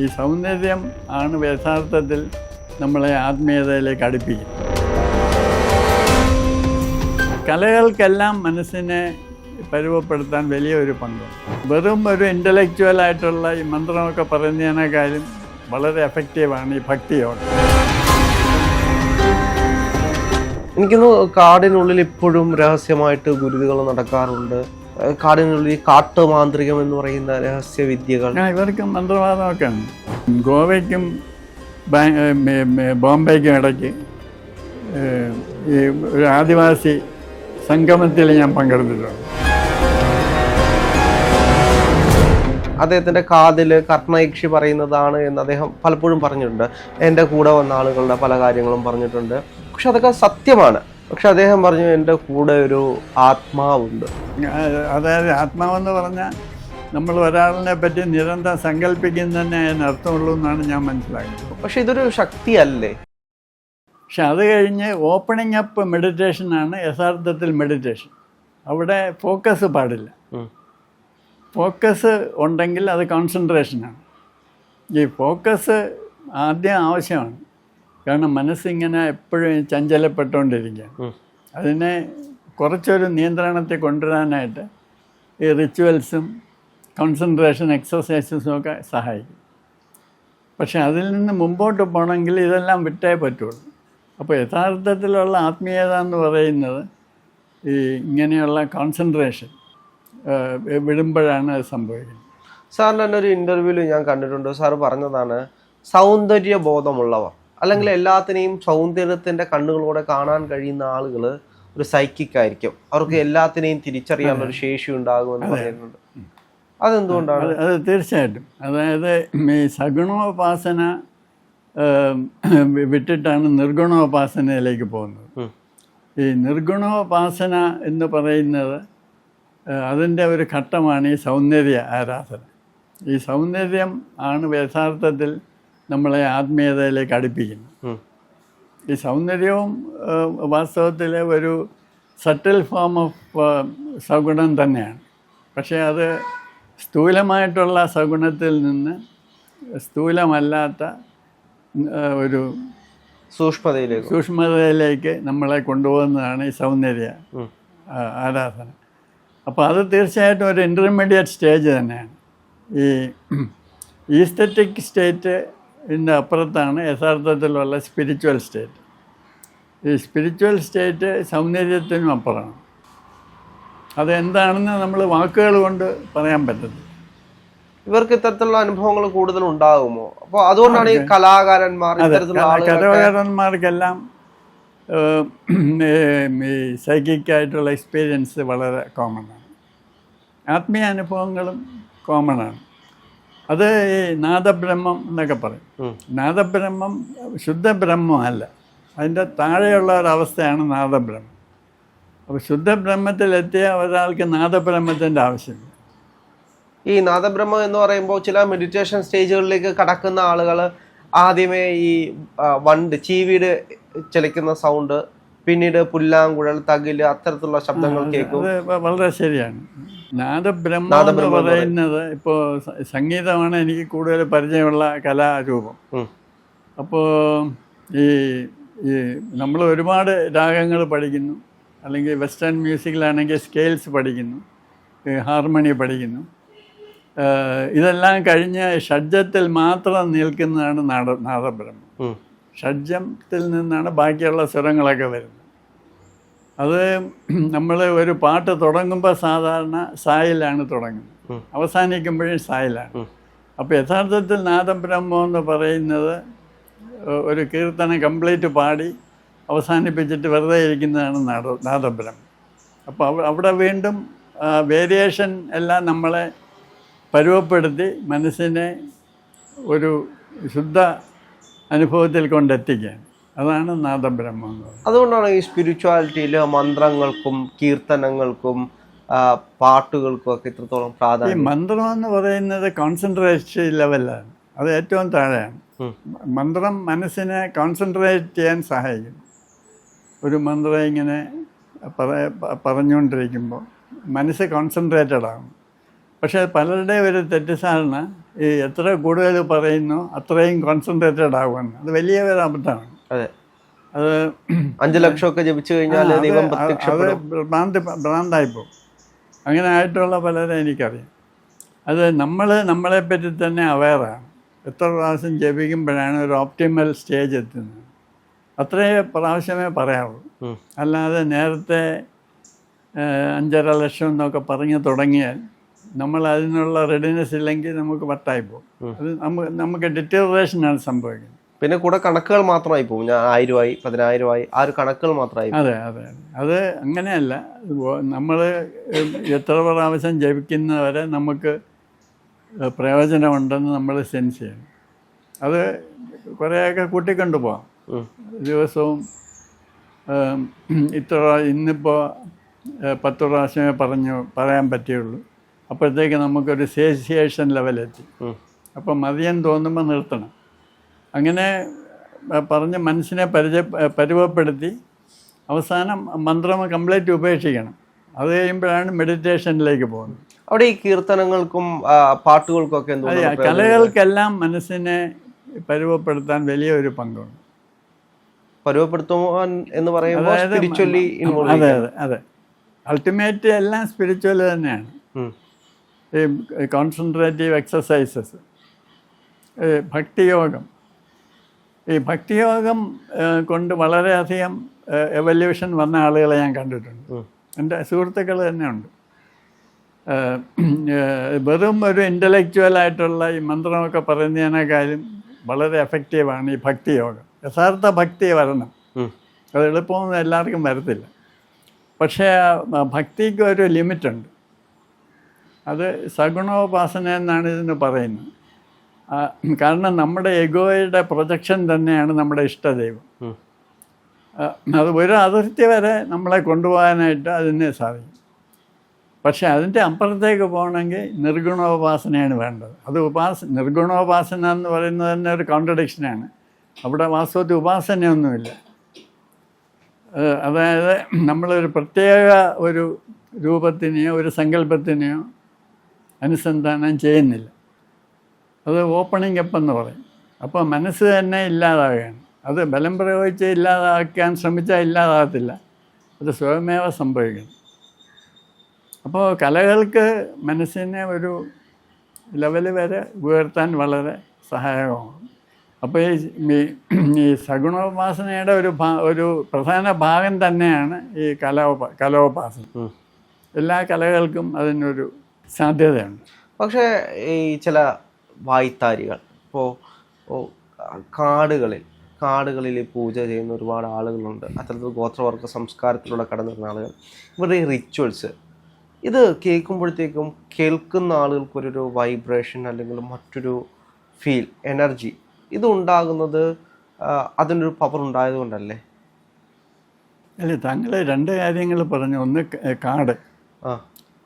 ഈ സൗന്ദര്യം ആണ് യഥാർത്ഥത്തിൽ നമ്മളെ ആത്മീയതയിലേക്ക് അടുപ്പിക്കുന്നത്. കലകൾക്കെല്ലാം മനസ്സിനെ പരുവപ്പെടുത്താൻ വലിയൊരു പങ്കുണ്ട്. വെറും ഒരു ഇൻ്റലക്ച്വലായിട്ടുള്ള ഈ മന്ത്രമൊക്കെ പറയുന്നതിനേക്കാളും വളരെ എഫക്റ്റീവാണ് ഈ ഭക്തിയോട്. എനിക്കൊന്ന് കാടിനുള്ളിൽ ഇപ്പോഴും രഹസ്യമായിട്ട് ഗുരുതികൾ നടക്കാറുണ്ട്. കാടിനുള്ളിൽ കാട്ടുമാന്ത്രികം എന്ന് പറയുന്ന രഹസ്യവിദ്യകൾ ഇവർക്കും മന്ത്രവാദമൊക്കെ ഉണ്ട്. ഗോവയ്ക്കും ബോംബെക്കും ഇടയ്ക്ക് ഈ ഒരു ആദിവാസി സംഗമത്തിൽ ഞാൻ പങ്കെടുത്തിട്ടുണ്ട്. അദ്ദേഹത്തിൻ്റെ കാതിൽ കർണയക്ഷി പറയുന്നതാണ് എന്ന് അദ്ദേഹം പലപ്പോഴും പറഞ്ഞിട്ടുണ്ട്. എൻ്റെ കൂടെ വന്ന ആളുകളുടെ പല കാര്യങ്ങളും പറഞ്ഞിട്ടുണ്ട്. പക്ഷെ അതൊക്കെ സത്യമാണ്. പക്ഷെ അദ്ദേഹം പറഞ്ഞു എൻ്റെ കൂടെ ഒരു ആത്മാവുണ്ട്. അതായത് ആത്മാവെന്ന് പറഞ്ഞാൽ നമ്മൾ ഒരാളിനെ പറ്റി നിരന്തരം സങ്കല്പിക്കുന്നതന്നെ അതിനർത്ഥമുള്ളൂ എന്നാണ് ഞാൻ മനസ്സിലാക്കുന്നത്. പക്ഷെ ഇതൊരു ശക്തിയല്ലേ? പക്ഷെ അത് കഴിഞ്ഞ് ഓപ്പണിംഗ് അപ്പ് മെഡിറ്റേഷനാണ് യഥാർത്ഥത്തിൽ മെഡിറ്റേഷൻ. അവിടെ ഫോക്കസ് പാടില്ല. ഫോക്കസ് ഉണ്ടെങ്കിൽ അത് കോൺസെൻട്രേഷനാണ്. ഈ ഫോക്കസ് ആദ്യം ആവശ്യമാണ്. കാരണം മനസ്സിങ്ങനെ എപ്പോഴും ചഞ്ചലപ്പെട്ടുകൊണ്ടിരിക്കുകയാണ്. അതിനെ കുറച്ചൊരു നിയന്ത്രണത്തിൽ കൊണ്ടുവരാനായിട്ട് ഈ റിച്വൽസും കോൺസെൻട്രേഷൻ എക്സസൈസസും ഒക്കെ സഹായിക്കും. പക്ഷെ അതിൽ നിന്ന് മുമ്പോട്ട് പോകണമെങ്കിൽ ഇതെല്ലാം വിട്ടേ പറ്റുള്ളൂ. അപ്പോൾ യഥാർത്ഥത്തിലുള്ള ആത്മീയത എന്ന് പറയുന്നത് ഈ ഇങ്ങനെയുള്ള കോൺസെൻട്രേഷൻ വിടുമ്പോഴാണ് അത് സംഭവിക്കുന്നത്. സാറിൻ്റെ തന്നെ ഒരു ഇൻ്റർവ്യൂവിൽ ഞാൻ കണ്ടിട്ടുണ്ട്. സാറ് പറഞ്ഞതാണ് സൗന്ദര്യബോധമുള്ളവർ അല്ലെങ്കിൽ എല്ലാത്തിനെയും സൗന്ദര്യത്തിൻ്റെ കണ്ണുകളോടെ കാണാൻ കഴിയുന്ന ആളുകൾ ഒരു സൈക്കിക് ആയിരിക്കും. അവർക്ക് എല്ലാത്തിനെയും തിരിച്ചറിയാനുള്ള ശേഷി ഉണ്ടാകുമെന്ന് പറയുന്നുണ്ട്. അതെന്തുകൊണ്ടാണ്? അത് തീർച്ചയായിട്ടും. അതായത് ഈ സഗുണോപാസന വിട്ടിട്ടാണ് നിർഗുണോപാസനയിലേക്ക് പോകുന്നത്. ഈ നിർഗുണോപാസന എന്ന് പറയുന്നത് അതിൻ്റെ ഒരു ഘട്ടമാണ് ഈ സൗന്ദര്യ ആരാധന. ഈ സൗന്ദര്യം ആണ് യഥാർത്ഥത്തിൽ നമ്മളെ ആത്മീയതയിലേക്ക് അടുപ്പിക്കുന്നത്. ഈ സൗന്ദര്യവും വാസ്തവത്തിൽ ഒരു സട്ടിൽ ഫോം ഓഫ് സഗുണം തന്നെയാണ്. പക്ഷേ അത് സ്ഥൂലമായിട്ടുള്ള സഗുണത്തിൽ നിന്ന് സ്ഥൂലമല്ലാത്ത ഒരു സൂക്ഷ്മതയിലേക്ക് നമ്മളെ കൊണ്ടുപോകുന്നതാണ് ഈ സൗന്ദര്യ ആരാധന. അപ്പോൾ അത് തീർച്ചയായിട്ടും ഒരു ഇൻ്റർമീഡിയറ്റ് സ്റ്റേജ് തന്നെയാണ്. ഈ ഈസ്തറ്റിക് സ്റ്റേറ്റിൻ്റെ അപ്പുറത്താണ് യഥാർത്ഥത്തിലുള്ള സ്പിരിച്വൽ സ്റ്റേറ്റ്. ഈ സ്പിരിച്വൽ സ്റ്റേറ്റ് സൗന്ദര്യത്തിനും അപ്പുറമാണ്. അതെന്താണെന്ന് നമ്മൾ വാക്കുകൾ കൊണ്ട് പറയാൻ പറ്റുന്നത്. ഇവർക്ക് ഇത്തരത്തിലുള്ള അനുഭവങ്ങൾ കൂടുതൽ ഉണ്ടാകുമോ? അപ്പോൾ അതുകൊണ്ടാണ് ഈ കലാകാരന്മാർക്കെല്ലാം ഈ സൈക്കിക്കായിട്ടുള്ള എക്സ്പീരിയൻസ് വളരെ കോമണാണ്. ആത്മീയ അനുഭവങ്ങളും കോമണാണ്. അത് ഈ നാദബ്രഹ്മം എന്നൊക്കെ പറയും. നാദബ്രഹ്മം ശുദ്ധബ്രഹ്മമല്ല, അതിൻ്റെ താഴെയുള്ള ഒരവസ്ഥയാണ് നാദബ്രഹ്മം. അപ്പോൾ ശുദ്ധബ്രഹ്മത്തിലെത്തിയ ഒരാൾക്ക് നാദബ്രഹ്മത്തിൻ്റെ ആവശ്യമില്ല. ഈ നാദബ്രഹ്മം എന്ന് പറയുമ്പോൾ ചില മെഡിറ്റേഷൻ സ്റ്റേജുകളിലേക്ക് കടക്കുന്ന ആളുകൾ ആദ്യമേ ഈ വണ്ട് ചീവീട് ചലിക്കുന്ന സൗണ്ട്, പിന്നീട് പുല്ലാങ്കുഴൽ, തകില്, അത്തരത്തിലുള്ള ശബ്ദങ്ങൾ കേൾക്കും. അത് വളരെ ശരിയാണ്. നാദബ്രഹ്മം എന്ന് പറയുന്നത് ഇപ്പോൾ സംഗീതമാണ് എനിക്ക് കൂടുതൽ പരിചയമുള്ള കലാരൂപം. അപ്പോൾ ഈ നമ്മൾ ഒരുപാട് രാഗങ്ങൾ പഠിക്കുന്നു, അല്ലെങ്കിൽ വെസ്റ്റേൺ മ്യൂസിക്കിലാണെങ്കിൽ സ്കെയിൽസ് പഠിക്കുന്നു, ഹാർമണി പഠിക്കുന്നു. ഇതെല്ലാം കഴിഞ്ഞ് ഷഡ്ജത്തിൽ മാത്രം നിൽക്കുന്നതാണ് നാദബ്രഹ്മം. ഷഡ്ജത്തിൽ നിന്നാണ് ബാക്കിയുള്ള സ്വരങ്ങളൊക്കെ വരുന്നത്. അത് നമ്മൾ ഒരു പാട്ട് തുടങ്ങുമ്പോൾ സാധാരണ സായിലാണ് തുടങ്ങുന്നത്, അവസാനിക്കുമ്പോഴും സായിലാണ്. അപ്പോൾ യഥാർത്ഥത്തിൽ നാദബ്രഹ്മം എന്ന് പറയുന്നത് ഒരു കീർത്തനം കംപ്ലീറ്റ് പാടി അവസാനിപ്പിച്ചിട്ട് വെറുതെ ഇരിക്കുന്നതാണ് നാദബ്രഹ്മം. അപ്പോൾ അവിടെ വീണ്ടും വേരിയേഷൻ എല്ലാം നമ്മളെ പരുവപ്പെടുത്തി മനസ്സിനെ ഒരു ശുദ്ധ അനുഭവത്തിൽ കൊണ്ടെത്തിക്കുകയാണ്. അതാണ് നാദബ്രഹ്മം എന്ന് പറയുന്നത്. അതുകൊണ്ടാണ് ഈ സ്പിരിച്വാലിറ്റിയിൽ മന്ത്രങ്ങൾക്കും കീർത്തനങ്ങൾക്കും പാട്ടുകൾക്കും ഒക്കെ ഇത്രത്തോളം പ്രാധാന്യം. ഈ മന്ത്രം എന്ന് പറയുന്നത് കോൺസെൻട്രേഷൻ ലെവലാണ്, അത് ഏറ്റവും താഴെയാണ്. മന്ത്രം മനസ്സിനെ കോൺസെൻട്രേറ്റ് ചെയ്യാൻ സഹായിക്കും. ഒരു മന്ത്രം ഇങ്ങനെ പറഞ്ഞുകൊണ്ടിരിക്കുമ്പോൾ മനസ്സ് കോൺസെൻട്രേറ്റഡ് ആകും. പക്ഷേ പലരുടെ ഒരു തെറ്റിദ്ധാരണ ഈ എത്ര കൂടുതൽ പറയുന്നു അത്രയും കോൺസെൻട്രേറ്റഡ് ആകുമെന്ന്. അത് വലിയ ഒരു അബദ്ധമാണ്. അതെ, അത് 5 ലക്ഷമൊക്കെ ജപിച്ചു കഴിഞ്ഞാൽ ദൈവം പ്രത്യക്ഷപ്പെടും. ഭ്രാന്തായിപ്പോവും. അങ്ങനെ ആയിട്ടുള്ള പലരെ എനിക്കറിയാം. അത് നമ്മളെപ്പറ്റി തന്നെ അവെയറാണ്. എത്ര പ്രാവശ്യം ജപിക്കുമ്പോഴാണ് ഒരു ഓപ്റ്റിമൽ സ്റ്റേജ് എത്തുന്നത്. അത്രേ പ്രാവശ്യമേ പറയാറുള്ളൂ. അല്ലാതെ നേരത്തെ 5.5 ലക്ഷം എന്നൊക്കെ പറഞ്ഞ് തുടങ്ങിയാൽ നമ്മൾ അതിനുള്ള റെഡിനെസ് ഇല്ലെങ്കിൽ നമുക്ക് വട്ടായിപ്പോവും. അത് നമുക്ക് ഡിറ്റീറിയേഷനാണ് സംഭവിക്കുന്നത്. പിന്നെ കൂടെ കണക്കുകൾ മാത്രമായി പോകും. ഞാൻ 1000 ആയി 10,000 ആയി, ആ ഒരു കണക്കുകൾ മാത്രമായി. അതെ അതെ, അത് അങ്ങനെയല്ല. നമ്മൾ എത്ര പ്രാവശ്യം ജപിക്കുന്നവരെ നമുക്ക് പ്രയോജനമുണ്ടെന്ന് നമ്മൾ സെൻസ് ചെയ്യണം. അത് കുറേയൊക്കെ കൂട്ടിക്കൊണ്ടു പോകാം. ദിവസവും ഇന്നിപ്പോൾ 10 പ്രാവശ്യമേ പറയാൻ പറ്റുള്ളൂ. അപ്പോഴത്തേക്ക് നമുക്കൊരു സേസിയേഷൻ ലെവലെത്തി. അപ്പം മതിയെന്ന് തോന്നുമ്പോൾ നിർത്തണം. അങ്ങനെ പറഞ്ഞ് മനസ്സിനെ പരുവപ്പെടുത്തി അവസാനം മന്ത്രം കംപ്ലീറ്റ് ഉപേക്ഷിക്കണം. അത് കഴിയുമ്പോഴാണ് മെഡിറ്റേഷനിലേക്ക് പോകുന്നത്. അവിടെ ഈ കീർത്തനങ്ങൾക്കും പാട്ടുകൾക്കും ഒക്കെ കലകൾക്കെല്ലാം മനസ്സിനെ പരുവപ്പെടുത്താൻ വലിയൊരു പങ്കുണ്ട്. പരുവപ്പെടുത്തുവാൻ എന്ന് പറയുമ്പോൾ സ്പിരിച്വലി ഇൻവോൾവ്. അതെ അതെ അതെ, അൾട്ടിമേറ്റ് എല്ലാം സ്പിരിച്വൽ തന്നെയാണ്. ഈ കോൺസെൻട്രേറ്റീവ് എക്സസൈസസ്, ഭക്തിയോഗം. ഈ ഭക്തിയോഗം കൊണ്ട് വളരെയധികം എവല്യൂഷൻ വന്ന ആളുകളെ ഞാൻ കണ്ടിട്ടുണ്ട്. എൻ്റെ സുഹൃത്തുക്കൾ തന്നെ ഉണ്ട്. വെറും ഒരു ഇൻ്റലക്ച്വലായിട്ടുള്ള ഈ മന്ത്രമൊക്കെ പറയുന്നതിനേക്കാളും വളരെ എഫക്റ്റീവാണ് ഈ ഭക്തിയോഗം. യഥാർത്ഥ ഭക്തി വരണം. അത് എളുപ്പമൊന്നും എല്ലാവർക്കും വരത്തില്ല. പക്ഷേ ഭക്തിക്ക് ഒരു ലിമിറ്റുണ്ട്. അത് സഗുണോപാസന എന്നാണ് ഇതിന് പറയുന്നത്. കാരണം നമ്മുടെ എഗോയുടെ പ്രൊജക്ഷൻ തന്നെയാണ് നമ്മുടെ ഇഷ്ടദൈവം. അത് ഒരു അതിർത്തി വരെ നമ്മളെ കൊണ്ടുപോകാനായിട്ട് അതിന് സാധിക്കും. പക്ഷേ അതിൻ്റെ അപ്പുറത്തേക്ക് പോകണമെങ്കിൽ നിർഗുണോപാസനയാണ് വേണ്ടത്. അത് നിർഗുണോപാസന എന്ന് പറയുന്നത് തന്നെ ഒരു കോൺട്രഡിക്ഷനാണ്. അവിടെ വാസ്തവത്തിൽ ഉപാസനയൊന്നുമില്ല. അതായത് നമ്മളൊരു പ്രത്യേക ഒരു രൂപത്തിനെയോ ഒരു സങ്കല്പത്തിനെയോ അനുസന്ധാനം ചെയ്യുന്നില്ല. അത് ഓപ്പണിംഗ് അപ്പ് എന്ന് പറയും. അപ്പോൾ മനസ്സ് തന്നെ ഇല്ലാതാവുകയാണ്. അത് ബലം പ്രയോഗിച്ച് ഇല്ലാതാക്കാൻ ശ്രമിച്ചാൽ ഇല്ലാതാകത്തില്ല. അത് സ്വയമേവ സംഭവിക്കണം. അപ്പോൾ കലകൾക്ക് മനസ്സിനെ ഒരു ലെവൽ വരെ ഉയർത്താൻ വളരെ സഹായകമാണ്. അപ്പോൾ ഈ സഗുണോപാസനയുടെ ഒരു പ്രധാന ഭാഗം തന്നെയാണ് ഈ കലോപാസന. എല്ലാ കലകൾക്കും അതിനൊരു സാധ്യതയുണ്ട്. പക്ഷേ ഈ ചില വായ്ത്താരികൾ ഇപ്പോൾ കാടുകളിൽ പൂജ ചെയ്യുന്ന ഒരുപാട് ആളുകളുണ്ട്. അത്തരത്തിൽ ഗോത്രവർഗ സംസ്കാരത്തിലൂടെ കടന്നു വരുന്ന ആളുകൾ. ഇവരുടെ ഈ റിച്വൽസ് ഇത് കേൾക്കുമ്പോഴത്തേക്കും കേൾക്കുന്ന ആളുകൾക്കൊരു വൈബ്രേഷൻ അല്ലെങ്കിൽ മറ്റൊരു ഫീൽ, എനർജി ഇത് ഉണ്ടാകുന്നത് അതിനൊരു പവർ ഉണ്ടായതുകൊണ്ടല്ലേ? അല്ലേ, താങ്കൾ 2 കാര്യങ്ങൾ പറഞ്ഞു. ഒന്ന് കാട്.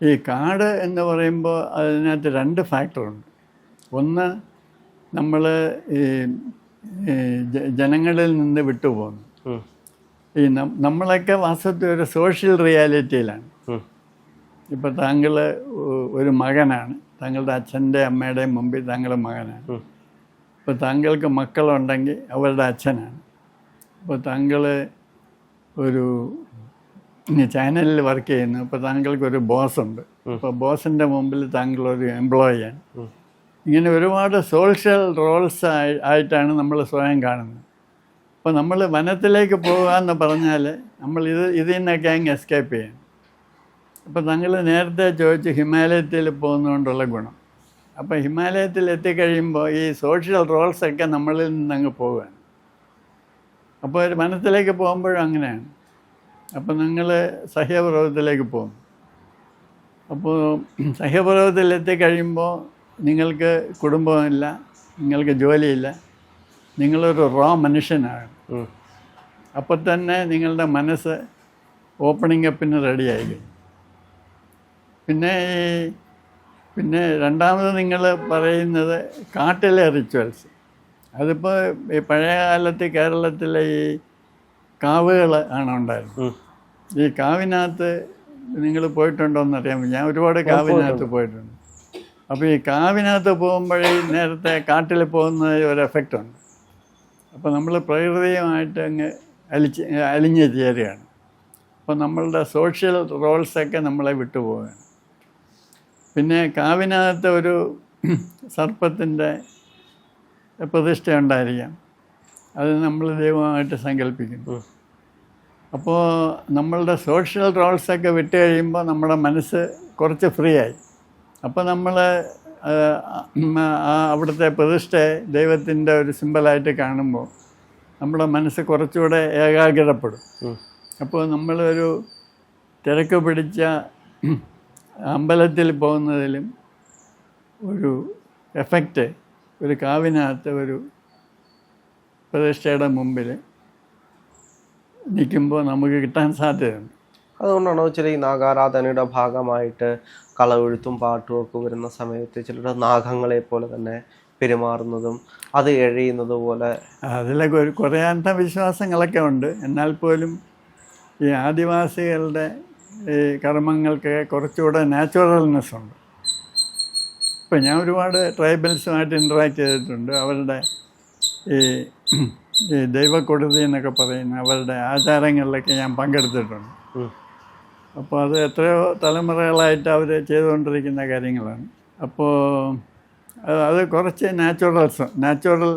ഈ കാട് എന്ന് പറയുമ്പോൾ അതിനകത്ത് 2 ഫാക്ടറുണ്ട്. ഒന്ന്, നമ്മൾ ഈ ജനങ്ങളിൽ നിന്ന് വിട്ടുപോകുന്നു. ഈ നമ്മളൊക്കെ വാസ്തവത്തിൽ ഒരു സോഷ്യൽ റിയാലിറ്റിയിലാണ്. ഇപ്പം താങ്കൾ ഒരു മകനാണ്. താങ്കളുടെ അച്ഛൻ്റെ അമ്മയുടെയും മുമ്പിൽ താങ്കൾ മകനാണ്. ഇപ്പോൾ താങ്കൾക്ക് മക്കളുണ്ടെങ്കിൽ അവരുടെ അച്ഛനാണ്. അപ്പോൾ താങ്കൾ ഒരു ചാനലിൽ വർക്ക് ചെയ്യുന്നു. ഇപ്പോൾ താങ്കൾക്കൊരു ബോസുണ്ട്. അപ്പോൾ ബോസിൻ്റെ മുമ്പിൽ താങ്കളൊരു എംപ്ലോയിയാണ്. ഇങ്ങനെ ഒരുപാട് സോഷ്യൽ റോൾസ് ആയിട്ടാണ് നമ്മൾ സ്വയം കാണുന്നത്. അപ്പോൾ നമ്മൾ വനത്തിലേക്ക് പോകുക എന്ന് പറഞ്ഞാൽ നമ്മൾ ഇതിൽ നിന്നൊക്കെ അങ്ങ് എസ്കേപ്പ് ചെയ്യണം. അപ്പോൾ താങ്കൾ നേരത്തെ ചോദിച്ചു ഹിമാലയത്തിൽ പോകുന്നതുകൊണ്ടുള്ള ഗുണം. അപ്പോൾ ഹിമാലയത്തിൽ എത്തിക്കഴിയുമ്പോൾ ഈ സോഷ്യൽ റോൾസൊക്കെ നമ്മളിൽ നിന്നങ്ങ് പോവുകയാണ്. അപ്പോൾ ഒരു വനത്തിലേക്ക് പോകുമ്പോഴും അങ്ങനെയാണ്. അപ്പോൾ നിങ്ങൾ സഹ്യപർവ്വതത്തിലേക്ക് പോകും. അപ്പോൾ സഹ്യപർവ്വതത്തിൽ എത്തിക്കഴിയുമ്പോൾ നിങ്ങൾക്ക് കുടുംബമില്ല, നിങ്ങൾക്ക് ജോലിയില്ല, നിങ്ങളൊരു റോ മനുഷ്യനാണ്. അപ്പോൾ തന്നെ നിങ്ങളുടെ മനസ്സ് ഓപ്പണിംഗ് അപ്പിന് റെഡിയായി. പിന്നെ രണ്ടാമത് നിങ്ങൾ പറയുന്നത് കാട്ടിലെ റിച്വൽസ്. അതിപ്പോൾ ഈ പഴയ കാലത്ത് കേരളത്തിലെ ഈ കാവുകൾ ആണ് ഉണ്ടായിരുന്നത്. ഈ കാവിനകത്ത് നിങ്ങൾ പോയിട്ടുണ്ടോ എന്നറിയാൻ. ഞാൻ ഒരുപാട് കാവിനകത്ത് പോയിട്ടുണ്ട്. അപ്പോൾ ഈ കാവിനകത്ത് പോകുമ്പോഴേ നേരത്തെ കാട്ടിൽ പോകുന്ന ഒരു എഫക്റ്റുണ്ട്. അപ്പോൾ നമ്മൾ പ്രകൃതിയുമായിട്ട് അങ്ങ് അലിഞ്ഞ് ചേരുകയാണ്. അപ്പോൾ നമ്മളുടെ സോഷ്യൽ റോൾസൊക്കെ നമ്മളെ വിട്ടുപോവുകയാണ്. പിന്നെ കാവിനകത്ത് ഒരു സർപ്പത്തിൻ്റെ പ്രതിഷ്ഠ ഉണ്ടായിരിക്കാം, അത് നമ്മൾ ദൈവമായിട്ട് സങ്കല്പിക്കുന്നു. അപ്പോൾ നമ്മളുടെ സോഷ്യൽ റോൾസൊക്കെ വിട്ട് കഴിയുമ്പോൾ നമ്മുടെ മനസ്സ് കുറച്ച് ഫ്രീ ആയി. അപ്പോൾ നമ്മൾ അവിടുത്തെ പ്രതിഷ്ഠയെ ദൈവത്തിൻ്റെ ഒരു സിമ്പലായിട്ട് കാണുമ്പോൾ നമ്മുടെ മനസ്സ് കുറച്ചുകൂടെ ഏകാഗ്രതപ്പെടും. അപ്പോൾ നമ്മളൊരു തിരക്ക് പിടിച്ച അമ്പലത്തിൽ പോകുന്നതിലും ഒരു എഫക്റ്റ് ഒരു കാവിനകത്ത് ഒരു പ്രതിഷ്ഠയുടെ മുമ്പിൽ നിൽക്കുമ്പോൾ നമുക്ക് കിട്ടാൻ സാധ്യതയുണ്ട്. അതുകൊണ്ടാണോ ചില ഈ നാഗാരാധനയുടെ ഭാഗമായിട്ട് കളവെഴുത്തും പാട്ടും ഒക്കെ വരുന്ന സമയത്ത് ചിലരുടെ നാഗങ്ങളെ പോലെ തന്നെ പെരുമാറുന്നതും അത് എഴയുന്നത് പോലെ? അതിലൊക്കെ കുറേ അന്ധവിശ്വാസങ്ങളൊക്കെ ഉണ്ട്. എന്നാൽ പോലും ഈ ആദിവാസികളുടെ ഈ കർമ്മങ്ങൾക്ക് കുറച്ചുകൂടെ നാച്ചുറൽനെസ് ഉണ്ട്. ഇപ്പം ഞാൻ ഒരുപാട് ട്രൈബൽസുമായിട്ട് ഇൻട്രാക്ട് ചെയ്തിട്ടുണ്ട്. അവരുടെ ഈ ദൈവക്കൊടുതി എന്നൊക്കെ പറയുന്ന അവരുടെ ആചാരങ്ങളിലൊക്കെ ഞാൻ പങ്കെടുത്തിട്ടുണ്ട്. അപ്പോൾ അത് എത്രയോ തലമുറകളായിട്ട് അവർ ചെയ്തുകൊണ്ടിരിക്കുന്ന കാര്യങ്ങളാണ്. അപ്പോൾ അത് കുറച്ച് നാച്ചുറൽ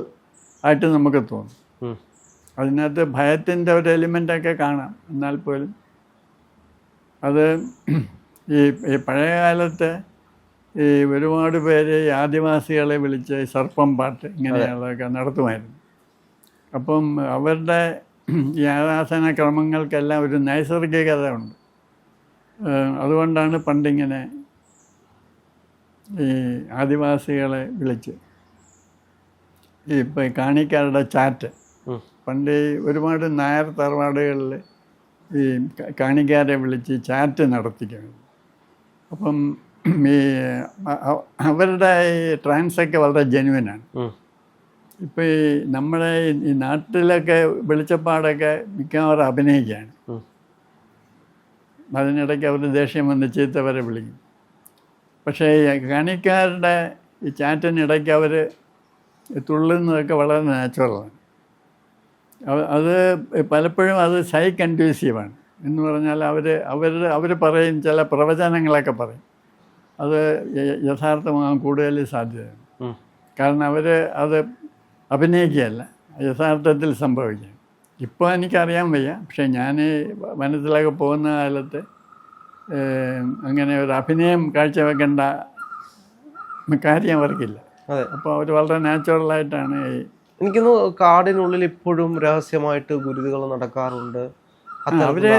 ആയിട്ട് നമുക്ക് തോന്നും. അതിനകത്ത് ഭയത്തിൻ്റെ ഒരു എലിമെൻ്റൊക്കെ കാണാം. എന്നാൽ പോലും അത് ഈ പഴയ കാലത്ത് ഈ ഒരുപാട് പേര് ഈ ആദിവാസികളെ വിളിച്ച് സർപ്പം പാട്ട് ഇങ്ങനെയുള്ളതൊക്കെ നടത്തുമായിരുന്നു. അപ്പം അവരുടെ ഈ ആരാധന ക്രമങ്ങൾക്കെല്ലാം ഒരു നൈസർഗികത ഉണ്ട്. അതുകൊണ്ടാണ് പണ്ടിങ്ങനെ ഈ ആദിവാസികളെ വിളിച്ച് ഇപ്പം കാണിക്കാരുടെ ചാറ്റ്, പണ്ട് ഒരുപാട് നായർ തറവാടുകളിൽ ഈ കാണിക്കാരെ വിളിച്ച് ചാറ്റ് നടത്തിക്കുന്നു. അപ്പം ഈ അവരുടെ ഈ ട്രാൻസൊക്കെ വളരെ ജെന്യുവനാണ്. ഇപ്പം ഈ നമ്മുടെ ഈ നാട്ടിലൊക്കെ വെളിച്ചപ്പാടൊക്കെ മിക്കവാറും അഭിനയിക്കുകയാണ്. അതിനിടയ്ക്ക് അവർ ദേഷ്യം വന്ന് ചീത്തവരെ വിളിക്കും. പക്ഷേ കാണിക്കാരുടെ ഈ ചാറ്റിനിടയ്ക്ക് അവർ തുള്ളുന്നതൊക്കെ വളരെ നാച്ചുറലാണ്. അത് പലപ്പോഴും അത് കൺഡ്യൂസീവാണ്. എന്ന് പറഞ്ഞാൽ അവർ പറയും, ചില പ്രവചനങ്ങളൊക്കെ പറയും. അത് യഥാർത്ഥമാകാൻ കൂടുതൽ സാധ്യതയാണ്. കാരണം അത് അഭിനയിക്കുകയല്ല, യഥാർത്ഥത്തിൽ സംഭവിക്കുകയാണ്. ഇപ്പോൾ എനിക്കറിയാൻ വയ്യ, പക്ഷേ ഞാൻ വനത്തിലൊക്കെ പോകുന്ന കാലത്ത് അങ്ങനെ ഒരു അഭിനയം കാഴ്ചവെക്കേണ്ട കാര്യം അവർക്കില്ല. അപ്പോൾ അവർ വളരെ നാച്ചുറലായിട്ടാണ്. എനിക്കൊന്ന് കാടിനുള്ളിൽ ഇപ്പോഴും രഹസ്യമായിട്ട് ഗുരുതികൾ നടക്കാറുണ്ട്. അവര്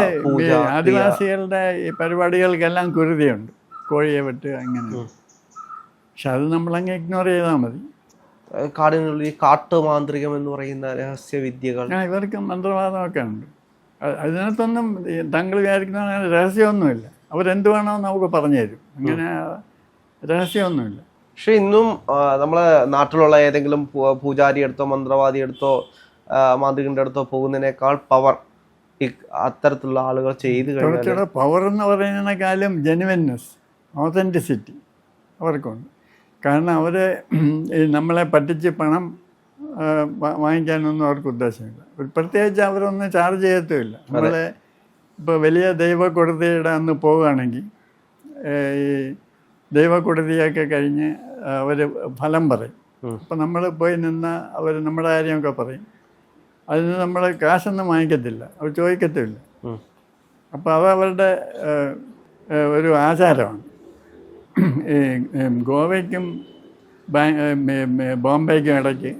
ആദിവാസികളുടെ ഈ പരിപാടികൾക്കെല്ലാം കുരുതിയുണ്ട്, കോഴിയെ വെട്ട് അങ്ങനെ. പക്ഷെ അത് നമ്മളങ്ങ് ഇഗ്നോർ ചെയ്താൽ മതി. കാടിനുള്ളിൽ കാട്ടുമാന്ത്രികം എന്ന് പറയുന്ന രഹസ്യ വിദ്യകൾ, ഇവർക്ക് മന്ത്രവാദമൊക്കെ ഉണ്ട്. അതിനകത്തൊന്നും താങ്കൾ വിചാരിക്കുന്ന രഹസ്യമൊന്നുമില്ല. അവരെന്ത് വേണമെന്ന് നമുക്ക് പറഞ്ഞു തരും. അങ്ങനെ രഹസ്യമൊന്നുമില്ല. പക്ഷെ ഇന്നും നമ്മളെ നാട്ടിലുള്ള ഏതെങ്കിലും പൂജാരി അടുത്തോ മന്ത്രവാദി അടുത്തോ മാന്ത്രികന്റെ അടുത്തോ പോകുന്നതിനേക്കാൾ പവർ അത്തരത്തിലുള്ള ആളുകൾ ചെയ്ത് കഴിഞ്ഞാൽ, പവർ എന്ന് പറയുന്നതിനേക്കാളും ജെനുവിൻനെസ്, ഓതൻറ്റിസിറ്റി അവർക്കുണ്ട്. കാരണം അവർ നമ്മളെ പറ്റിച്ച് പണം വാങ്ങിക്കാനൊന്നും അവർക്ക് ഉദ്ദേശമില്ല. പ്രത്യേകിച്ച് അവരൊന്നും ചാർജ് ചെയ്യത്തുമില്ല. നമ്മളെ ഇപ്പോൾ വലിയ ദൈവക്കൊടുതിയുടെ അന്ന് പോവുകയാണെങ്കിൽ ഈ ദൈവക്കൊടുതിയൊക്കെ കഴിഞ്ഞ് അവർ ഫലം പറയും. അപ്പം നമ്മൾ പോയി നിന്ന് അവർ നമ്മുടെ കാര്യമൊക്കെ പറയും. അതിന് നമ്മൾ കാശൊന്നും വാങ്ങിക്കത്തില്ല, അവർ ചോദിക്കത്തുമില്ല. അപ്പോൾ അതവരുടെ ഒരു ആചാരമാണ്. ഈ ഗോവയ്ക്കും ബോംബെക്കും ഇടയ്ക്ക്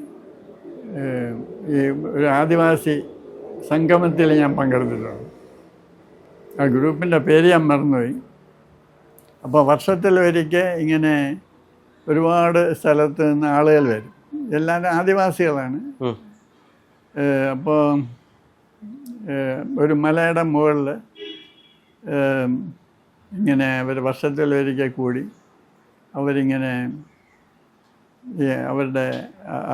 ഈ ഒരു ആദിവാസി സംഗമത്തിൽ ഞാൻ പങ്കെടുത്തിട്ടുണ്ട്. ആ ഗ്രൂപ്പിൻ്റെ പേര് ഞാൻ മറന്നുപോയി. അപ്പോൾ വർഷത്തിലൊരിക്കൽ ഇങ്ങനെ ഒരുപാട് സ്ഥലത്ത് നിന്ന് ആളുകൾ വരും. എല്ലാവരും ആദിവാസികളാണ്. അപ്പോൾ ഒരു മലയുടെ മുകളിൽ ഇങ്ങനെ അവർ വർഷത്തിലൊരിക്കൽ കൂടി അവരിങ്ങനെ അവരുടെ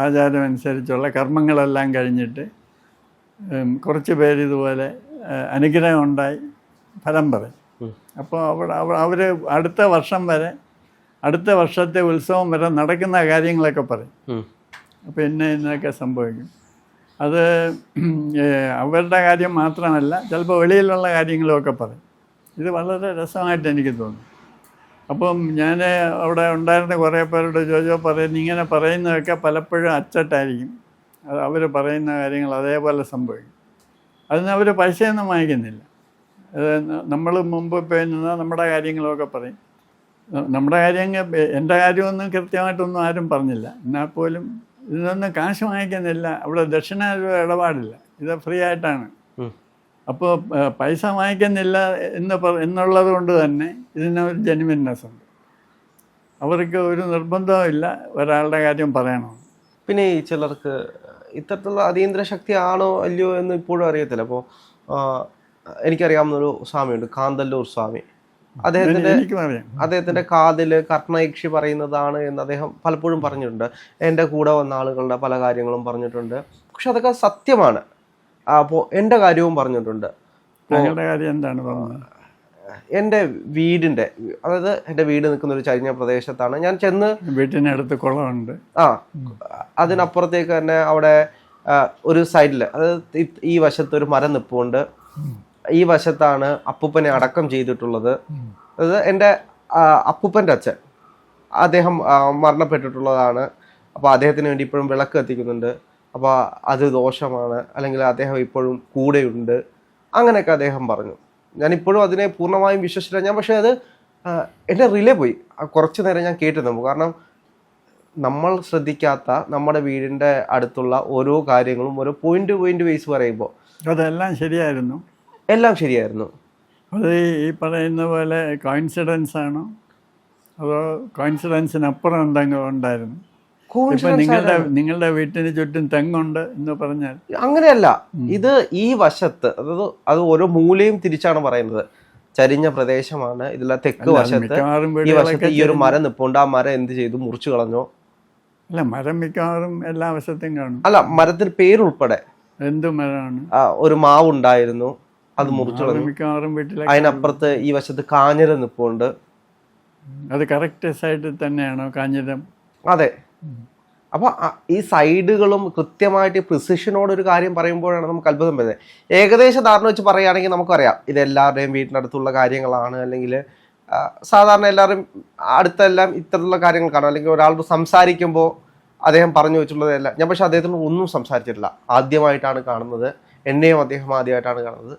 ആചാരമനുസരിച്ചുള്ള കർമ്മങ്ങളെല്ലാം കഴിഞ്ഞിട്ട് കുറച്ച് പേര് ഇതുപോലെ അനുഗ്രഹം ഉണ്ടായി ഫലം പറയും. അപ്പോൾ അവർ അടുത്ത വർഷം വരെ അടുത്ത വർഷത്തെ ഉത്സവം വരെ നടക്കുന്ന കാര്യങ്ങളൊക്കെ പറയും. ഉം. അപ്പോൾ ഇന്നൊക്കെ സംഭവിക്കും. അത് അവരുടെ കാര്യം മാത്രമല്ല, ചിലപ്പോൾ വെളിയിലുള്ള കാര്യങ്ങളുമൊക്കെ പറയും. ഇത് വളരെ രസമായിട്ട് എനിക്ക് തോന്നി. അപ്പം ഞാൻ അവിടെ ഉണ്ടായിരുന്ന കുറേ പേരോട് ചോദിച്ചപ്പോൾ പറയുന്നത് ഇങ്ങനെ പറയുന്നതൊക്കെ പലപ്പോഴും അച്ചട്ടായിരിക്കും. അത് അവർ പറയുന്ന കാര്യങ്ങൾ അതേപോലെ സംഭവിക്കും. അതിന് അവർ പൈസയൊന്നും വാങ്ങിക്കുന്നില്ല. നമ്മൾ മുമ്പ് പോയി നിന്നാൽ നമ്മുടെ കാര്യങ്ങളൊക്കെ പറയും. നമ്മുടെ കാര്യങ്ങൾ, എൻ്റെ കാര്യമൊന്നും കൃത്യമായിട്ടൊന്നും ആരും പറഞ്ഞില്ല. എന്നാൽ പോലും ഇതിനൊന്നും കാശ് വാങ്ങിക്കുന്നില്ല. അവിടെ ദക്ഷിണ ഇടപാടില്ല, ഇത് ഫ്രീ ആയിട്ടാണ്. അപ്പോൾ പൈസ വാങ്ങിക്കുന്നില്ല എന്നുള്ളത് കൊണ്ട് തന്നെ ഇതിനൊരു ജെന്യുവിൻനെസ് ഉണ്ട്. അവർക്ക് ഒരു നിർബന്ധമില്ല ഒരാളുടെ കാര്യം പറയണം. പിന്നെ ഈ ചിലർക്ക് ഇത്തരത്തിലുള്ള അതീന്ദ്ര ശക്തി ആണോ അല്ലയോ എന്ന് ഇപ്പോഴും അറിയത്തില്ല. അപ്പോൾ എനിക്കറിയാവുന്നൊരു സ്വാമിയുണ്ട്, കാന്തല്ലൂർ സ്വാമി. അദ്ദേഹത്തിന്റെ കാതില് കർണയക്ഷി പറയുന്നതാണ് എന്ന് അദ്ദേഹം പലപ്പോഴും പറഞ്ഞിട്ടുണ്ട്. എൻ്റെ കൂടെ വന്ന ആളുകളുടെ പല കാര്യങ്ങളും പറഞ്ഞിട്ടുണ്ട്. പക്ഷെ അതൊക്കെ സത്യമാണ്. അപ്പോൾ എൻ്റെ കാര്യവും പറഞ്ഞിട്ടുണ്ട്. കാര്യം എന്താണ് പറഞ്ഞത്? എൻ്റെ വീടിൻ്റെ, അതായത് എൻ്റെ വീട് നിൽക്കുന്ന ഒരു ചരിഞ്ഞ പ്രദേശത്താണ് ഞാൻ ചെന്ന്. വീട്ടിനടുത്ത് കുളമുണ്ട്. അതിനപ്പുറത്തേക്ക് തന്നെ അവിടെ ഒരു സൈഡിൽ, അതായത് ഈ വശത്ത് ഒരു മരം നിൽപ്പുണ്ട്. ഈ വശത്താണ് അപ്പൂപ്പനെ അടക്കം ചെയ്തിട്ടുള്ളത്. അതായത് എൻ്റെ അപ്പൂപ്പൻ്റെ അച്ഛൻ, അദ്ദേഹം മരണപ്പെട്ടിട്ടുള്ളതാണ്. അപ്പോൾ അദ്ദേഹത്തിന് വേണ്ടി ഇപ്പോഴും വിളക്ക് കത്തിക്കുന്നുണ്ട്. അപ്പോൾ അത് ദോഷമാണ്, അല്ലെങ്കിൽ അദ്ദേഹം ഇപ്പോഴും കൂടെയുണ്ട്, അങ്ങനെയൊക്കെ അദ്ദേഹം പറഞ്ഞു. ഞാനിപ്പോഴും അതിനെ പൂർണ്ണമായും വിശ്വസിച്ചില്ല ഞാൻ. പക്ഷേ അത് എൻ്റെ റിലേ പോയി. കുറച്ച് നേരം ഞാൻ കേട്ടിരുന്നു. കാരണം നമ്മൾ ശ്രദ്ധിക്കാത്ത നമ്മുടെ വീടിൻ്റെ അടുത്തുള്ള ഓരോ കാര്യങ്ങളും ഓരോ പോയിന്റ് വൈസ് പറയുമ്പോൾ അതെല്ലാം ശരിയായിരുന്നു. എല്ലാം ശരിയായിരുന്നു. അത് ഈ പറയുന്ന പോലെ കോയിൻസിഡൻസ് ആണോ അതോ കോയിൻസിഡൻസിനപ്പുറം എന്തെങ്കിലും ഉണ്ടായിരുന്നു? ഇപ്പൊ നിങ്ങളുടെ വീട്ടിന് ചുറ്റും തെങ്ങുണ്ട് എന്ന് പറഞ്ഞാൽ അങ്ങനെയല്ല. ഇത് ഈ വശത്ത്, അത് ഓരോ മൂലയും തിരിച്ചാണ് പറയുന്നത്. ചരിഞ്ഞ പ്രദേശമാണ്. ഇതിലെ തെക്ക് വശത്ത് ഈ വശത്ത് ഈ ഒരു മരം നിപ്പുണ്ട്. ആ മരം എന്ത് ചെയ്തു? മുറിച്ചു കളഞ്ഞോ? അല്ല, മരം മിക്കവാറും എല്ലാ വശത്തും കാണും. അല്ല, മരത്തിന് പേരുൾപ്പെടെ. എന്ത് മരമാണ്? ഒരു മാവ് ഉണ്ടായിരുന്നു, അത് മുറിച്ചു കളഞ്ഞു. മിക്കവാറും വീട്ടിലെ അതിനപ്പുറത്ത് ഈ വശത്ത് കാഞ്ഞിരം നിപ്പുണ്ട്. അത് കറക്റ്റ് സൈഡിൽ തന്നെയാണോ കാഞ്ഞിരം? അതെ. അപ്പൊ ഈ സൈഡുകളും കൃത്യമായിട്ട് പ്രിസിഷനോട് ഒരു കാര്യം പറയുമ്പോഴാണ് നമുക്ക് അത്ഭുതം വരുന്നത്. ഏകദേശ ധാരണ വെച്ച് പറയുകയാണെങ്കിൽ നമുക്കറിയാം ഇത് എല്ലാവരുടെയും വീട്ടിനടുത്തുള്ള കാര്യങ്ങളാണ്, അല്ലെങ്കിൽ സാധാരണ എല്ലാവരും അടുത്തെല്ലാം ഇത്തരത്തിലുള്ള കാര്യങ്ങൾ കാണും. അല്ലെങ്കിൽ ഒരാളോട് സംസാരിക്കുമ്പോൾ അദ്ദേഹം പറഞ്ഞു വെച്ചിട്ടുള്ളതെല്ലാം. ഞാൻ പക്ഷെ അദ്ദേഹത്തിന് ഒന്നും സംസാരിച്ചിട്ടില്ല. ആദ്യമായിട്ടാണ് കാണുന്നത്. എന്നെയും അദ്ദേഹം ആദ്യമായിട്ടാണ് കാണുന്നത്.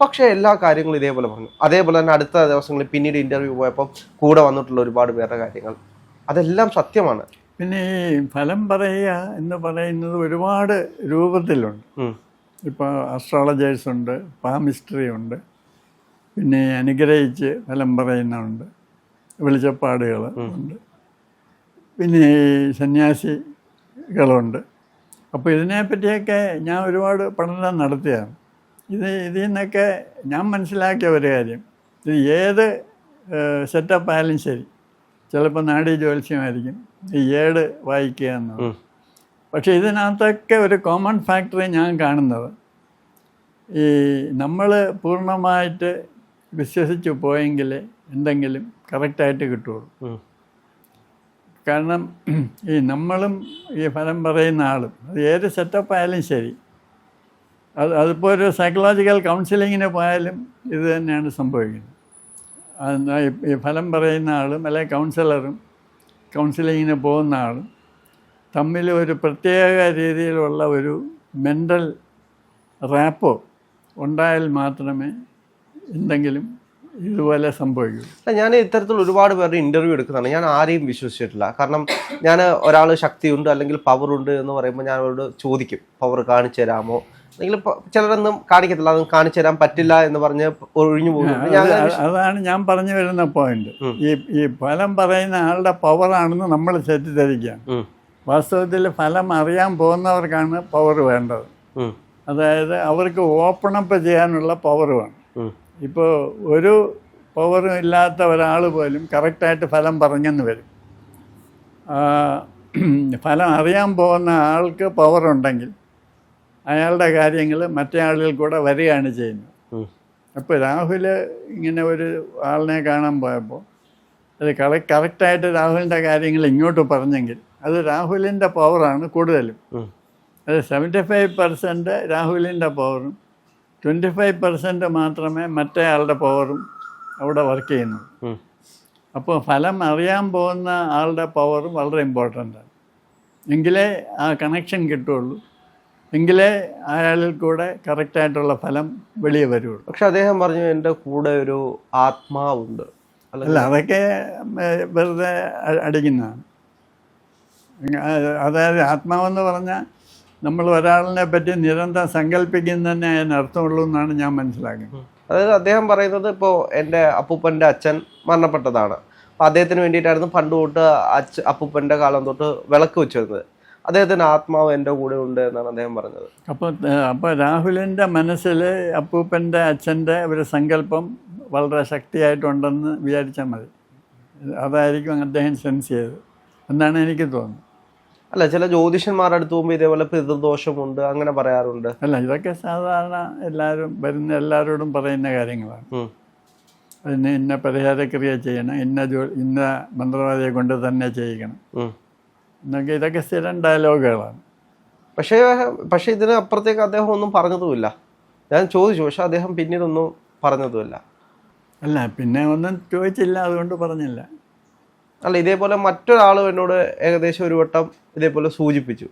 പക്ഷേ എല്ലാ കാര്യങ്ങളും ഇതേപോലെ പറഞ്ഞു. അതേപോലെ തന്നെ അടുത്ത ദിവസങ്ങളിൽ പിന്നീട് ഇന്റർവ്യൂ പോയപ്പോൾ കൂടെ വന്നിട്ടുള്ള ഒരുപാട് പേരുടെ കാര്യങ്ങൾ അതെല്ലാം സത്യമാണ്. പിന്നെ ഈ ഫലം പറയുക എന്ന് പറയുന്നത് ഒരുപാട് രൂപത്തിലുണ്ട്. ഇപ്പോൾ അസ്ട്രോളജേഴ്സ് ഉണ്ട്, പാമിസ്ട്രി ഉണ്ട്, പിന്നെ അനുഗ്രഹിച്ച് ഫലം പറയുന്നുണ്ട്, വെളിച്ചപ്പാടുകൾ ഉണ്ട്, പിന്നെ ഈ സന്യാസികളുണ്ട്. അപ്പോൾ ഇതിനെപ്പറ്റിയൊക്കെ ഞാൻ ഒരുപാട് പഠനം നടത്തിയാണ്. ഇതിൽ നിന്നൊക്കെ ഞാൻ മനസ്സിലാക്കിയ ഒരു കാര്യം, ഇത് ഏത് സെറ്റപ്പ് ആയാലും ശരി, ചിലപ്പോൾ നാഡീ ജ്യോത്സ്യമായിരിക്കും, ഈ ഏട് വായിക്കുക എന്നത്. പക്ഷേ ഇതിനകത്തൊക്കെ ഒരു കോമൺ ഫാക്ടറി ഞാൻ കാണുന്നത്, ഈ നമ്മൾ പൂർണ്ണമായിട്ട് വിശ്വസിച്ച് പോയെങ്കിൽ എന്തെങ്കിലും കറക്റ്റായിട്ട് കിട്ടുള്ളൂ. കാരണം ഈ നമ്മളും ഈ ഫലം പറയുന്ന ആളും, അത് ഏത് സെറ്റപ്പ് ആയാലും ശരി, അതിപ്പോൾ ഒരു സൈക്കോളജിക്കൽ കൗൺസിലിങ്ങിന് പോയാലും ഇത് തന്നെയാണ് സംഭവിക്കുന്നത്. ഈ ഫലം പറയുന്ന ആളും അല്ലെങ്കിൽ കൗൺസിലറും കൗൺസിലിങ്ങിന് പോകുന്ന ആളും തമ്മിൽ ഒരു പ്രത്യേക രീതിയിലുള്ള ഒരു മെൻ്റൽ റാപ്പോ ഉണ്ടായാൽ മാത്രമേ എന്തെങ്കിലും ഇതുപോലെ സംഭവിക്കും. ഞാൻ ഇത്തരത്തിൽ ഒരുപാട് പേരുടെ ഇന്റർവ്യൂ എടുക്കുന്നതാണ്. ഞാൻ ആരെയും വിശ്വസിച്ചിട്ടില്ല. കാരണം ഞാൻ ഒരാൾ ശക്തിയുണ്ട് അല്ലെങ്കിൽ പവറുണ്ട് എന്ന് പറയുമ്പോൾ ഞാൻ അവരോട് ചോദിക്കും, പവർ കാണിച്ചു തരാമോ? അല്ലെങ്കിൽ ചിലരൊന്നും കാണിക്കത്തില്ല, അതൊന്നും കാണിച്ചു തരാൻ പറ്റില്ല എന്ന് പറഞ്ഞ് ഒഴിഞ്ഞു പോകുന്നുണ്ട്. അതാണ് ഞാൻ പറഞ്ഞു വരുന്ന പോയിന്റ്. ഈ ഫലം പറയുന്ന ആളുടെ പവറാണെന്ന് നമ്മൾ തെറ്റിദ്ധരിക്കുകയാണ്. വാസ്തവത്തിൽ ഫലം അറിയാൻ പോകുന്നവർക്കാണ് പവർ വേണ്ടത്. അതായത് അവർക്ക് ഓപ്പൺ അപ്പ് ചെയ്യാനുള്ള പവർ വേണം. ഇപ്പോൾ ഒരു പവറും ഇല്ലാത്ത ഒരാൾ പോലും കറക്റ്റായിട്ട് ഫലം പറഞ്ഞെന്ന് വരും. ഫലം അറിയാൻ പോകുന്ന ആൾക്ക് പവറുണ്ടെങ്കിൽ അയാളുടെ കാര്യങ്ങൾ മറ്റേ ആളുകൾ കൂടെ വരികയാണ് ചെയ്യുന്നത്. അപ്പോൾ രാഹുൽ ഇങ്ങനെ ഒരു ആളിനെ കാണാൻ പോയപ്പോൾ അത് കറക്റ്റായിട്ട് രാഹുലിൻ്റെ കാര്യങ്ങൾ ഇങ്ങോട്ട് പറഞ്ഞെങ്കിൽ അത് രാഹുലിൻ്റെ പവറാണ് കൂടുതലും. അത് 75% രാഹുലിൻ്റെ പവറും 25% മാത്രമേ മറ്റേ ആളുടെ പവറും അവിടെ വർക്ക് ചെയ്യുന്നു. അപ്പോൾ ഫലം അറിയാൻ പോകുന്ന ആളുടെ പവറും വളരെ ഇമ്പോർട്ടൻ്റാണ്. എങ്കിലേ ആ കണക്ഷൻ കിട്ടുള്ളൂ, എങ്കിലേ അയാളിൽ കൂടെ കറക്റ്റായിട്ടുള്ള ഫലം വെളിയെ വരുള്ളൂ. പക്ഷെ അദ്ദേഹം പറഞ്ഞു എൻ്റെ കൂടെ ഒരു ആത്മാവുണ്ട്. അല്ല, അതൊക്കെ വെറുതെ അടിക്കുന്നതാണ്. അതായത് ആത്മാവെന്ന് പറഞ്ഞാൽ നമ്മൾ ഒരാളിനെ പറ്റി നിരന്തരം സങ്കല്പിക്കുന്നതന്നെ അതിന് അർത്ഥമുള്ളൂ എന്നാണ് ഞാൻ മനസ്സിലാക്കുന്നത്. അതായത് അദ്ദേഹം പറയുന്നത് ഇപ്പോൾ എൻ്റെ അപ്പൂപ്പൻ്റെ അച്ഛൻ മരണപ്പെട്ടതാണ്, അപ്പോൾ അദ്ദേഹത്തിന് വേണ്ടിയിട്ടായിരുന്നു പണ്ട് തൊട്ട് അപ്പൂപ്പൻ്റെ കാലം തൊട്ട് വിളക്ക് വെച്ച് വരുന്നത്. അദ്ദേഹത്തിന് ആത്മാവ് എൻ്റെ കൂടെ ഉണ്ട് എന്നാണ് അദ്ദേഹം പറഞ്ഞത്. അപ്പോൾ രാഹുലിൻ്റെ മനസ്സിൽ അപ്പൂപ്പൻ്റെ അച്ഛൻ്റെ ഒരു സങ്കല്പം വളരെ ശക്തിയായിട്ടുണ്ടെന്ന് വിചാരിച്ചാൽ മതി. അതായിരിക്കും അദ്ദേഹം സെൻസ് ചെയ്തത് എന്നാണ് എനിക്ക് തോന്നുന്നത്. അല്ല, ചില ജ്യോതിഷന്മാരുടെ അടുത്ത് പോകുമ്പോൾ ഇതേപോലെ പിതൃദോഷമുണ്ട് അങ്ങനെ പറയാറുണ്ട്. അല്ല, ഇതൊക്കെ സാധാരണ എല്ലാവരോടും പറയുന്ന കാര്യങ്ങളാണ്. അതിന് ഇന്ന പരിഹാരക്രിയ ചെയ്യണം, ഇന്ന മന്ത്രവാദിയെ കൊണ്ട് തന്നെ ചെയ്യിക്കണം എന്നൊക്കെ, ഇതൊക്കെ സ്ഥിരം ഡയലോഗുകളാണ്. പക്ഷേ ഇതിന് അപ്പുറത്തേക്ക് അദ്ദേഹം ഒന്നും പറഞ്ഞതുമില്ല. ഞാൻ ചോദിച്ചു, പക്ഷെ അദ്ദേഹം പിന്നീടൊന്നും പറഞ്ഞതുമില്ല. അല്ല, പിന്നെ ഒന്നും ചോദിച്ചില്ല, അതുകൊണ്ട് പറഞ്ഞില്ല. അല്ല, ഇതേപോലെ മറ്റൊരാളും എന്നോട് ഏകദേശം ഒരു വട്ടം ഇതേപോലെ സൂചിപ്പിച്ചു.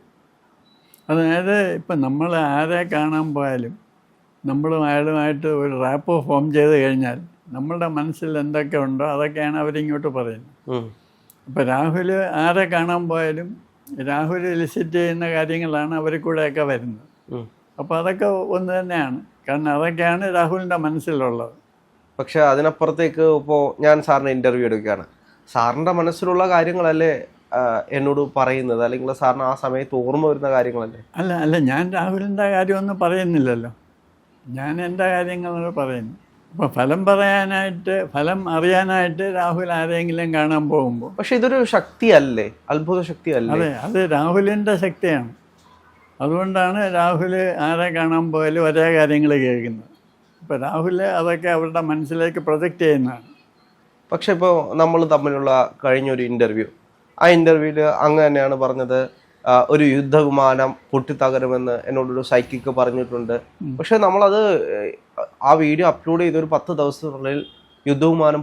അതായത് ഇപ്പം നമ്മൾ ആരെ കാണാൻ പോയാലും നമ്മളും അയാളുമായിട്ട് ഒരു റാപ്പോ ഫോം ചെയ്ത് കഴിഞ്ഞാൽ നമ്മളുടെ മനസ്സിൽ എന്തൊക്കെ ഉണ്ടോ അതൊക്കെയാണ് അവരിങ്ങോട്ട് പറയുന്നത്. ഇപ്പം രാഹുൽ ആരെ കാണാൻ പോയാലും രാഹുൽ എലിസിറ്റ് ചെയ്യുന്ന കാര്യങ്ങളാണ് അവരിൽ കൂടെയൊക്കെ വരുന്നത്. അപ്പോൾ അതൊക്കെ ഒന്ന് തന്നെയാണ്, കാരണം അതൊക്കെയാണ് രാഹുലിൻ്റെ മനസ്സിലുള്ളത്. പക്ഷെ അതിനപ്പുറത്തേക്ക് ഇപ്പോൾ ഞാൻ സാറിന് ഇൻ്റർവ്യൂ എടുക്കുകയാണ്, സാറിൻ്റെ മനസ്സിലുള്ള കാര്യങ്ങളല്ലേ എന്നോട് പറയുന്നത്, അല്ലെങ്കിൽ സാറിന് ആ സമയത്ത് ഓർമ്മ വരുന്ന കാര്യങ്ങളല്ലേ? അല്ല, ഞാൻ രാഹുലിൻ്റെ കാര്യമൊന്നും പറയുന്നില്ലല്ലോ, ഞാൻ എൻ്റെ കാര്യങ്ങളാണ് പറയുന്നു. അപ്പോൾ ഫലം അറിയാനായിട്ട് രാഹുൽ ആരെങ്കിലും കാണാൻ പോകുമ്പോൾ. പക്ഷെ ഇതൊരു ശക്തിയല്ലേ, അത്ഭുത ശക്തിയല്ലേ? അതെ, അത് രാഹുലിൻ്റെ ശക്തിയാണ്. അതുകൊണ്ടാണ് രാഹുൽ ആരെ കാണാൻ പോയാലും ഒരേ കാര്യങ്ങൾ കേൾക്കുന്നത്. ഇപ്പോൾ രാഹുൽ അതൊക്കെ അവരുടെ മനസ്സിലേക്ക് പ്രൊജക്റ്റ് ചെയ്യുന്നതാണ്. പക്ഷെ ഇപ്പോൾ നമ്മൾ തമ്മിലുള്ള കഴിഞ്ഞൊരു ഇൻ്റർവ്യൂ, ആ ഇൻ്റർവ്യൂവിൽ അങ്ങ് തന്നെയാണ് പറഞ്ഞത് ഒരു യുദ്ധവിമാനം പൊട്ടിത്തകരുമെന്ന് എന്നോടൊരു സൈക്കിക്ക് പറഞ്ഞിട്ടുണ്ട്. പക്ഷെ നമ്മളത് ആ വീഡിയോ അപ്ലോഡ് ചെയ്തൊരു 10 ദിവസത്തിനുള്ളിൽ യുദ്ധവിമാനം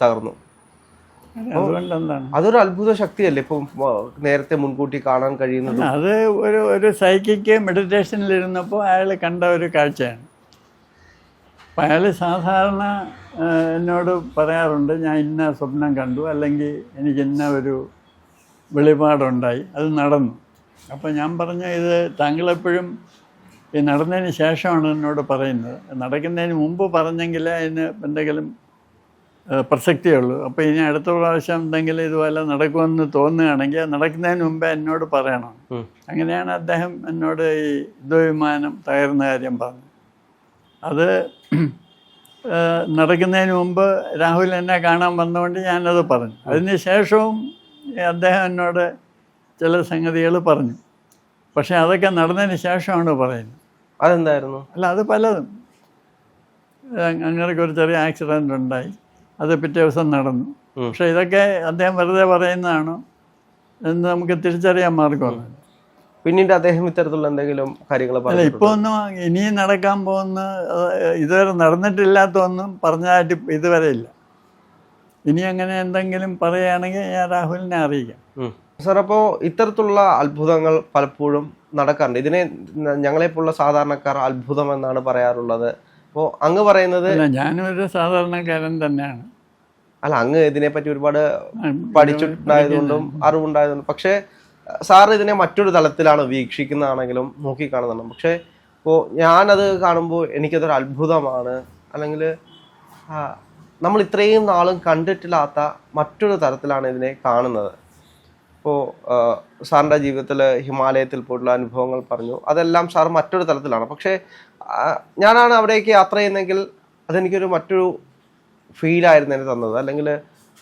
തകർന്നു. അതൊരു അത്ഭുത ശക്തിയല്ലേ ഇപ്പം നേരത്തെ മുൻകൂട്ടി കാണാൻ കഴിയുന്നത്? അത് ഒരു സൈക്കിക്ക് മെഡിറ്റേഷനിലിരുന്നപ്പോൾ അയാൾ കണ്ട ഒരു കാഴ്ചയാണ്. അപ്പം അയാൾ സാധാരണ എന്നോട് പറയാറുണ്ട്, ഞാൻ ഇന്ന സ്വപ്നം കണ്ടു, അല്ലെങ്കിൽ എനിക്ക് ഇന്ന ഒരു വെളിപാടുണ്ടായി, അത് നടന്നു. അപ്പോൾ ഞാൻ പറഞ്ഞു, ഇത് താങ്കളെപ്പോഴും ഈ നടന്നതിന് ശേഷമാണ് എന്നോട് പറയുന്നത്, നടക്കുന്നതിന് മുമ്പ് പറഞ്ഞെങ്കിൽ അതിന് എന്തെങ്കിലും പ്രസക്തിയുള്ളൂ. അപ്പോൾ ഇനി അടുത്ത പ്രാവശ്യം എന്തെങ്കിലും ഇതുപോലെ നടക്കുമെന്ന് തോന്നുകയാണെങ്കിൽ നടക്കുന്നതിന് മുമ്പേ എന്നോട് പറയണം. അങ്ങനെയാണ് അദ്ദേഹം എന്നോട് ഈ യുദ്ധവിമാനം തകർന്ന കാര്യം പറഞ്ഞത്. അത് നടക്കുന്നതിന് മുമ്പ് രാഹുൽ എന്നെ കാണാൻ വന്നുകൊണ്ട് ഞാനത് പറഞ്ഞു. അതിന് ശേഷവും അദ്ദേഹം എന്നോട് ചില സംഗതികൾ പറഞ്ഞു. പക്ഷെ അതൊക്കെ നടന്നതിന് ശേഷമാണ് പറയുന്നത്. അതെന്തായിരുന്നു? അല്ല, അത് പലതും. അങ്ങനെയൊക്കെ ഒരു ചെറിയ ആക്സിഡൻ്റ് ഉണ്ടായി, അത് പിറ്റേ ദിവസം നടന്നു. പക്ഷെ ഇതൊക്കെ അദ്ദേഹം വെറുതെ പറയുന്നതാണോ എന്ന് നമുക്ക് തിരിച്ചറിയാൻ മാർഗമല്ല. പിന്നീട് അദ്ദേഹം ഇത്തരത്തിലുള്ള എന്തെങ്കിലും കാര്യങ്ങൾ അല്ല, ഇപ്പോൾ ഒന്നും ഇനിയും നടക്കാൻ പോകുന്ന, ഇതുവരെ നടന്നിട്ടില്ലാത്തൊന്നും പറഞ്ഞതായിട്ട് ഇതുവരെ ഇല്ല. ഇനി അങ്ങനെ എന്തെങ്കിലും പറയുകയാണെങ്കിൽ ഞാൻ രാഹുലിനെ അറിയിക്കാം. സാർ, അപ്പോൾ ഇത്തരത്തിലുള്ള അത്ഭുതങ്ങൾ പലപ്പോഴും നടക്കാറുണ്ട്. ഇതിനെ ഞങ്ങളെപ്പോലുള്ള സാധാരണക്കാർ അത്ഭുതം എന്നാണ് പറയാറുള്ളത്. അപ്പോൾ അങ്ങ് പറയുന്നത്? ഞാനും ഒരു സാധാരണക്കാരൻ തന്നെയാണ്. അല്ല, അങ്ങ് ഇതിനെപ്പറ്റി ഒരുപാട് പഠിച്ചിട്ടുണ്ടായതുകൊണ്ടും അറിവുണ്ടായതുകൊണ്ടും. പക്ഷേ സാർ ഇതിനെ മറ്റൊരു തലത്തിലാണ് വീക്ഷിക്കുന്നതാണെങ്കിലും നോക്കിക്കാണുന്നുണ്ട്. പക്ഷേ ഇപ്പോൾ ഞാനത് കാണുമ്പോൾ എനിക്കതൊരു അത്ഭുതമാണ്, അല്ലെങ്കിൽ നമ്മൾ ഇത്രയും നാളും കണ്ടിട്ടില്ലാത്ത മറ്റൊരു തരത്തിലാണ് ഇതിനെ കാണുന്നത്. ഇപ്പോൾ സാറിൻ്റെ ജീവിതത്തിൽ ഹിമാലയത്തിൽ പോയിട്ടുള്ള അനുഭവങ്ങൾ പറഞ്ഞു, അതെല്ലാം സാർ മറ്റൊരു തലത്തിലാണ്. പക്ഷേ ഞാനാണ് അവിടേക്ക് യാത്ര ചെയ്യുന്നതെങ്കിൽ അതെനിക്കൊരു മറ്റൊരു ഫീലായിരുന്നു എനിക്ക് തന്നത്, അല്ലെങ്കിൽ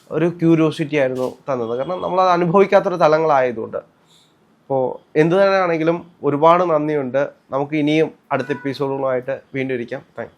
ഒരു ക്യൂരിയോസിറ്റി ആയിരുന്നു തന്നത്. കാരണം നമ്മളത് അനുഭവിക്കാത്തൊരു തലങ്ങളായതുകൊണ്ട്. അപ്പോൾ എന്തു തന്നെയാണെങ്കിലും ഒരുപാട് നന്ദിയുണ്ട്. നമുക്ക് ഇനിയും അടുത്ത എപ്പിസോഡുകളുമായിട്ട് വീണ്ടും ഇരിക്കാം. Thank you.